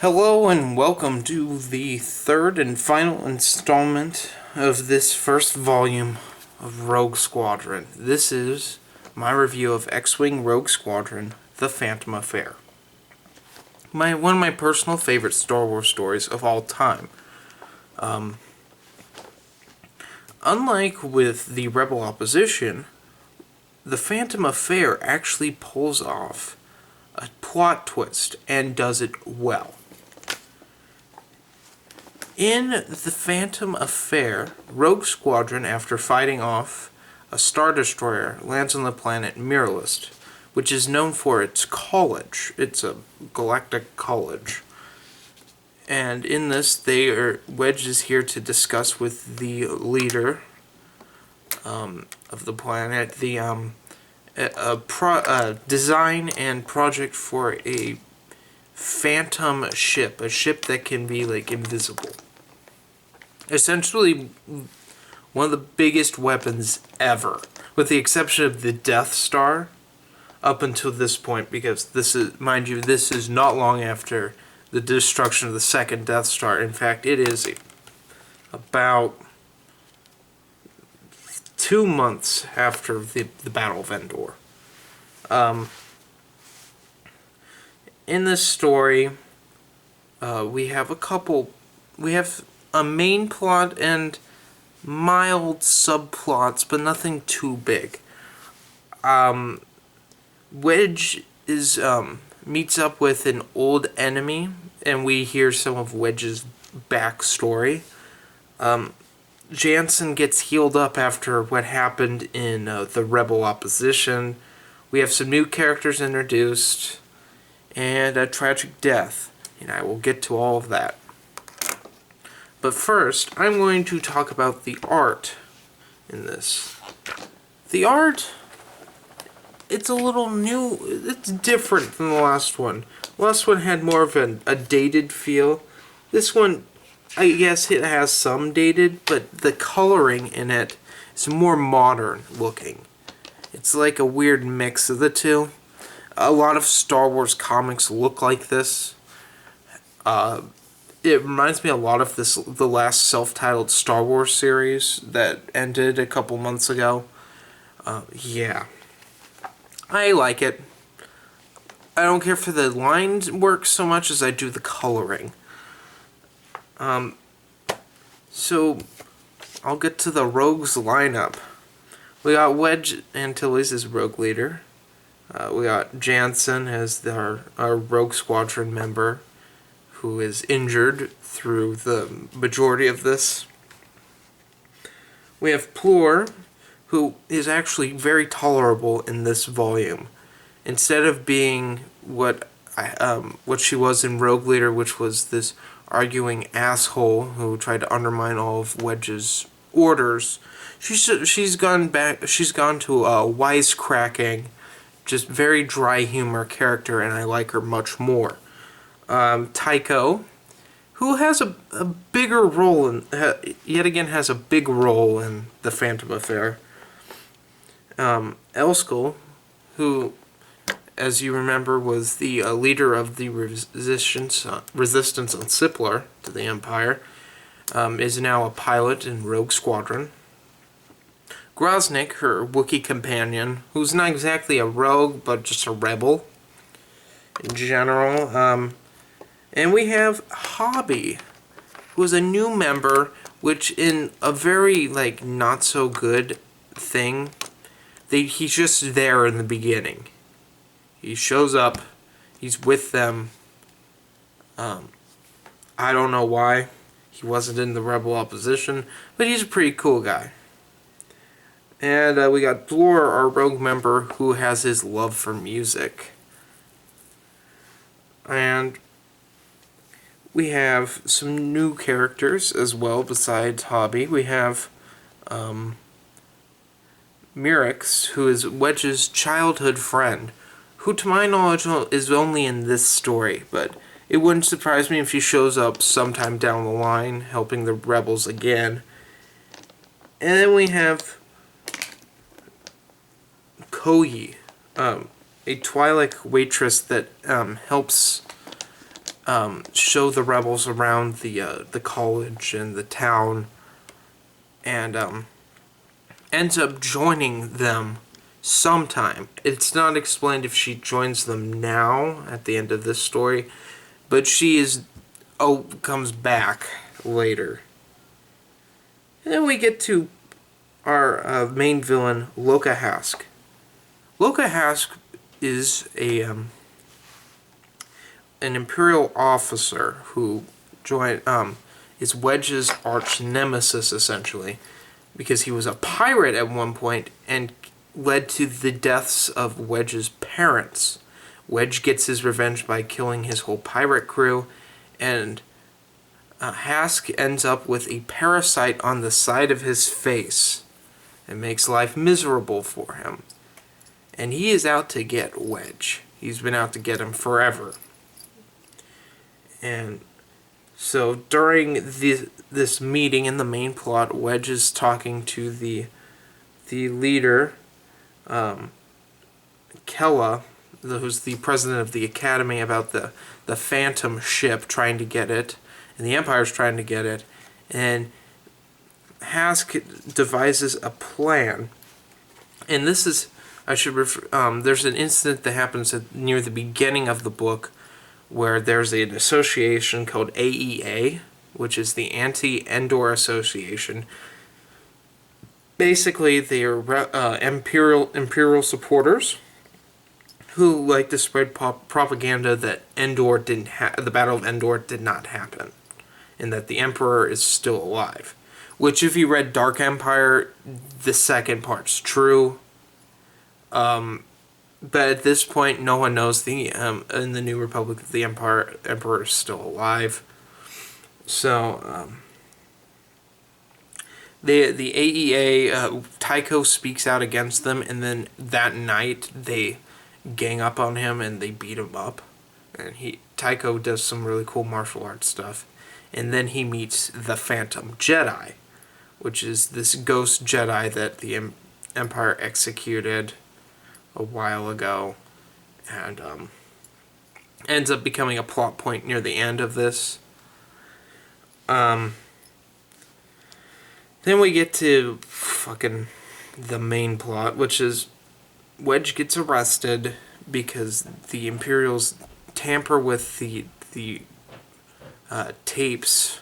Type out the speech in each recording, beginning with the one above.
Hello and welcome to the third and final installment of this first volume of Rogue Squadron. This is my review of X-Wing Rogue Squadron, The Phantom Affair. One of my personal favorite Star Wars stories of all time. Unlike with the Rebel Opposition, The Phantom Affair actually pulls off a plot twist and does it well. In The Phantom Affair, Rogue Squadron, after fighting off a Star Destroyer, lands on the planet Miralist, which is known for its college. It's a galactic college. And in this, Wedge is here to discuss with the leader of the planet the design and project for a phantom ship, a ship that can be like invisible. Essentially one of the biggest weapons ever, with the exception of the Death Star up until this point, because this is, mind you, this is not long after the destruction of the second Death Star. In fact, it is about 2 months after the Battle of Endor. In this story, we have a main plot and mild subplots, but nothing too big. Wedge meets up with an old enemy, and we hear some of Wedge's backstory. Jansen gets healed up after what happened in the Rebel Opposition. We have some new characters introduced, and a tragic death, and I will get to all of that. But first, I'm going to talk about the art in this. The art, it's a little new, it's different than the last one. The last one had more of a dated feel. This one, I guess it has some dated, but the coloring in it is more modern looking. It's like a weird mix of the two. A lot of Star Wars comics look like this. It reminds me a lot of the last self-titled Star Wars series that ended a couple months ago. Yeah. I like it. I don't care for the line work so much as I do the coloring. So, I'll get to the Rogues lineup. We got Wedge Antilles as Rogue Leader. We got Jansen as our Rogue Squadron member, who is injured through the majority of this. We have Plur, who is actually very tolerable in this volume. Instead of being what she was in Rogue Leader, which was this arguing asshole who tried to undermine all of Wedge's orders, she's gone to a wisecracking, just very dry humor character, and I like her much more. Tycho, who has a bigger role yet again has a big role in The Phantom Affair. Elskell, who, as you remember, was the leader of the resistance on Siplar to the Empire, is now a pilot in Rogue Squadron. Groznik, her Wookiee companion, who's not exactly a rogue, but just a rebel in general. And we have Hobby, who is a new member, which in a very, not so good thing, he's just there in the beginning. He shows up, he's with them. I don't know why he wasn't in the Rebel Opposition, but he's a pretty cool guy. And we got Blur, our rogue member, who has his love for music. And we have some new characters as well besides Hobby. We have Mirix, who is Wedge's childhood friend, who to my knowledge is only in this story, but it wouldn't surprise me if she shows up sometime down the line, helping the rebels again. And then we have Koyi, a Twi'lek waitress that helps show the rebels around the college and the town, and ends up joining them sometime. It's not explained if she joins them now at the end of this story, but comes back later. And then we get to our main villain, Loka Hask. Loka Hask is an Imperial officer who is Wedge's arch nemesis, essentially, because he was a pirate at one point and led to the deaths of Wedge's parents. Wedge gets his revenge by killing his whole pirate crew, and Hask ends up with a parasite on the side of his face and makes life miserable for him. And he is out to get Wedge. He's been out to get him forever. And so during this meeting in the main plot, Wedge is talking to the leader, Kella, who's the president of the academy, about the Phantom ship, trying to get it, and the Empire's trying to get it, and Hask devises a plan. And this is, there's an incident that happens near the beginning of the book where there's an association called AEA, which is the Anti-Endor Association. Basically, they are imperial supporters who like to spread propaganda that the Battle of Endor did not happen, and that the Emperor is still alive. Which, if you read Dark Empire, the second part's true. But at this point, no one knows in the New Republic that the Emperor is still alive. So, the AEA, Tycho speaks out against them, and then that night they gang up on him and they beat him up. And Tycho does some really cool martial arts stuff. And then he meets the Phantom Jedi, which is this ghost Jedi that the Empire executed a while ago, and ends up becoming a plot point near the end of this. Then we get to fucking the main plot, which is Wedge gets arrested because the Imperials tamper with the tapes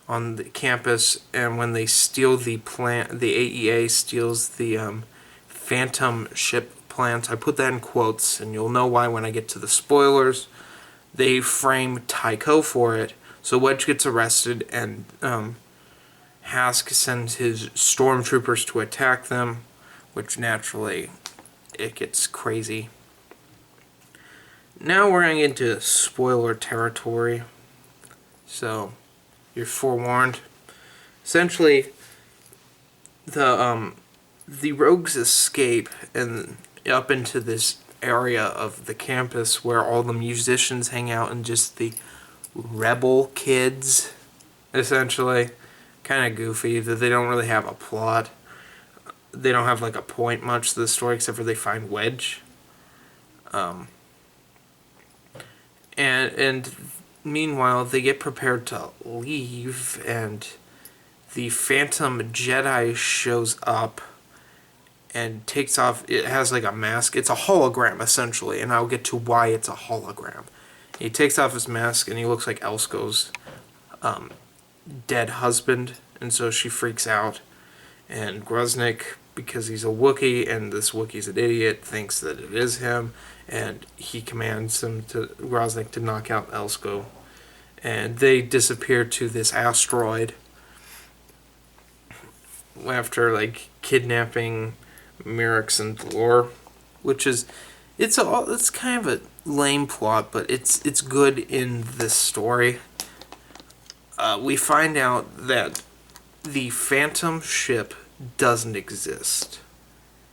on the campus, and when they steal the AEA steals the Phantom ship plans. I put that in quotes, and you'll know why when I get to the spoilers. They frame Tycho for it, so Wedge gets arrested, and Hask sends his stormtroopers to attack them, which naturally, it gets crazy. Now we're going to get into spoiler territory, so you're forewarned. Essentially, the rogues escape and up into this area of the campus where all the musicians hang out, and just the rebel kids, essentially. Kind of goofy, that they don't really have a plot. They don't have like a point much to the story, except for they find Wedge. And meanwhile, they get prepared to leave, and the Phantom Jedi shows up and takes off. It has like a mask. It's a hologram, essentially, and I'll get to why it's a hologram. He takes off his mask, and he looks like Elsko's dead husband, and so she freaks out. And Groznik, because he's a Wookiee, and this Wookiee's an idiot, thinks that it is him, and he commands Groznik to knock out Elsko. And they disappear to this asteroid after like kidnapping Merrick's and Lore, which is it's kind of a lame plot, but it's good in this story. We find out that the Phantom ship doesn't exist.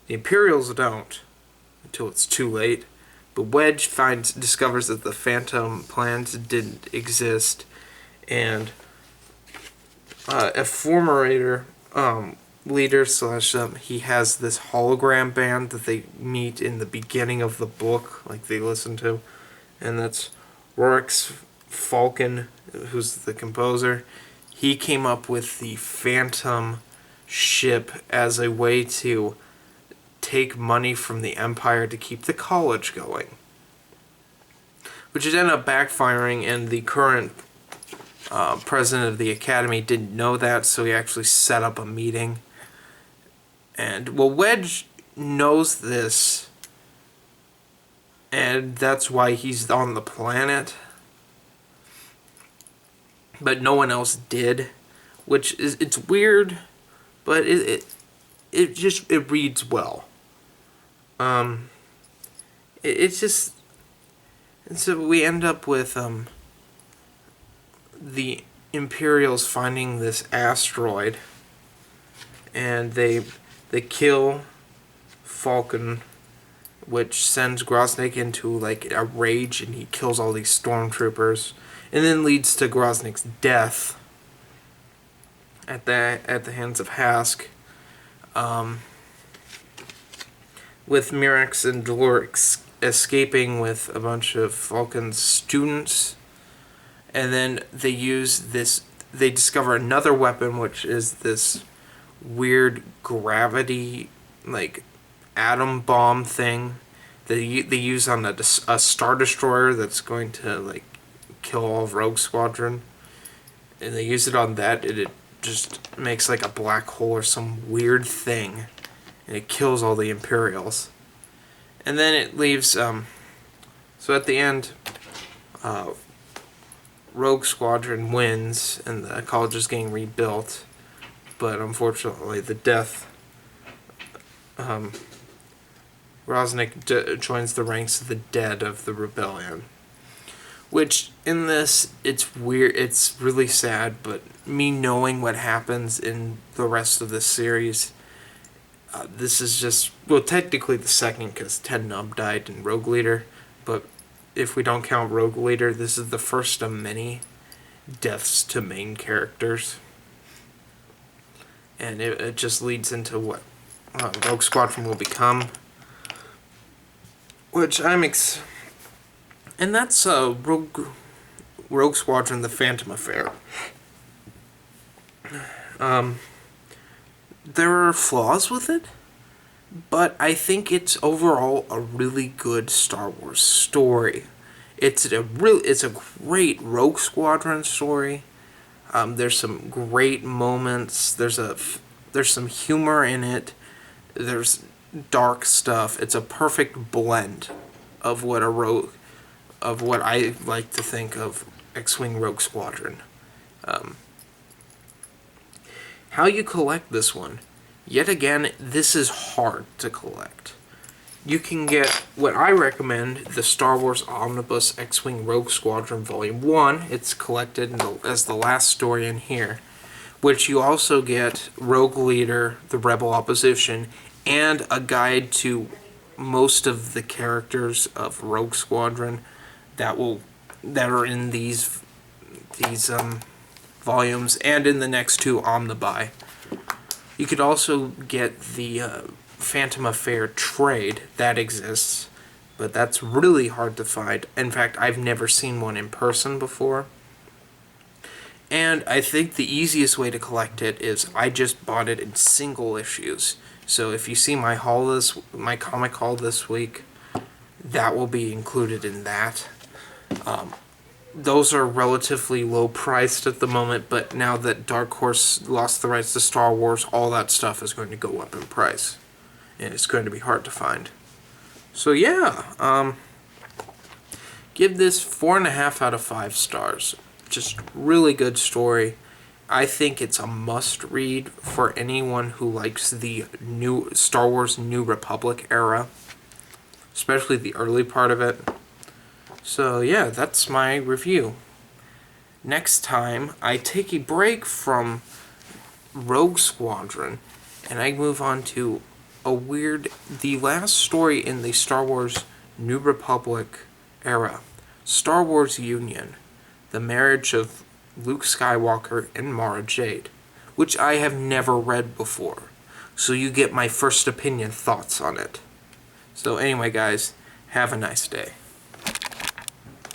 The Imperials don't until it's too late. But Wedge discovers that the Phantom plans didn't exist, and a former leader / he has this hologram band that they meet in the beginning of the book, like they listen to, and that's Rorik's Falcon, who's the composer, he came up with the Phantom ship as a way to take money from the Empire to keep the college going, which had ended up backfiring, and the current president of the Academy didn't know that, so he actually set up a meeting. And, well, Wedge knows this, and that's why he's on the planet, but no one else did, which is, it's weird, but it reads well. It's just, and so we end up with the Imperials finding this asteroid, and they kill Falcon, which sends Groznyk into like a rage, and he kills all these stormtroopers, and then leads to Groznyk's death at the hands of Hask, with Mirax and Dolor escaping with a bunch of Falcon's students. And then they discover another weapon, which is this weird gravity, like, atom bomb thing that they use on a Star Destroyer that's going to, like, kill all of Rogue Squadron. And they use it on that, and it just makes, like, a black hole or some weird thing. And it kills all the Imperials. And then it leaves, so at the end, Rogue Squadron wins, and the college is getting rebuilt. But unfortunately, the death, Groznyk joins the ranks of the dead of the rebellion. Which, in this, it's weird, it's really sad, but me knowing what happens in the rest of the series, this is just, well, technically the second, because Ted Nub died in Rogue Leader, but if we don't count Rogue Leader, this is the first of many deaths to main characters. And it just leads into what Rogue Squadron will become. Which and that's Rogue Squadron, The Phantom Affair. There are flaws with it, but I think it's overall a really good Star Wars story. It's a great Rogue Squadron story. There's some great moments. There's some humor in it. There's dark stuff. It's a perfect blend of what I like to think of X-Wing Rogue Squadron. How you collect this one? Yet again, this is hard to collect. You can get what I recommend, the Star Wars Omnibus X-Wing Rogue Squadron Volume 1. It's collected as the last story in here. Which you also get Rogue Leader, the Rebel Opposition, and a guide to most of the characters of Rogue Squadron that are in these volumes, and in the next two Omnibuy. You could also get the Phantom Affair trade that exists, but that's really hard to find. In fact, I've never seen one in person before. And I think the easiest way to collect it is I just bought it in single issues. So if you see my comic haul this week, that will be included in that. Those are relatively low priced at the moment, but now that Dark Horse lost the rights to Star Wars, all that stuff is going to go up in price. And it's going to be hard to find. So yeah, give this 4.5 out of 5 stars. Just really good story. I think it's a must-read for anyone who likes the new Star Wars New Republic era, especially the early part of it. So yeah, that's my review. Next time, I take a break from Rogue Squadron, and I move on to the last story in the Star Wars New Republic era, Star Wars Union, the marriage of Luke Skywalker and Mara Jade, which I have never read before. So you get my first opinion thoughts on it. So anyway, guys, have a nice day.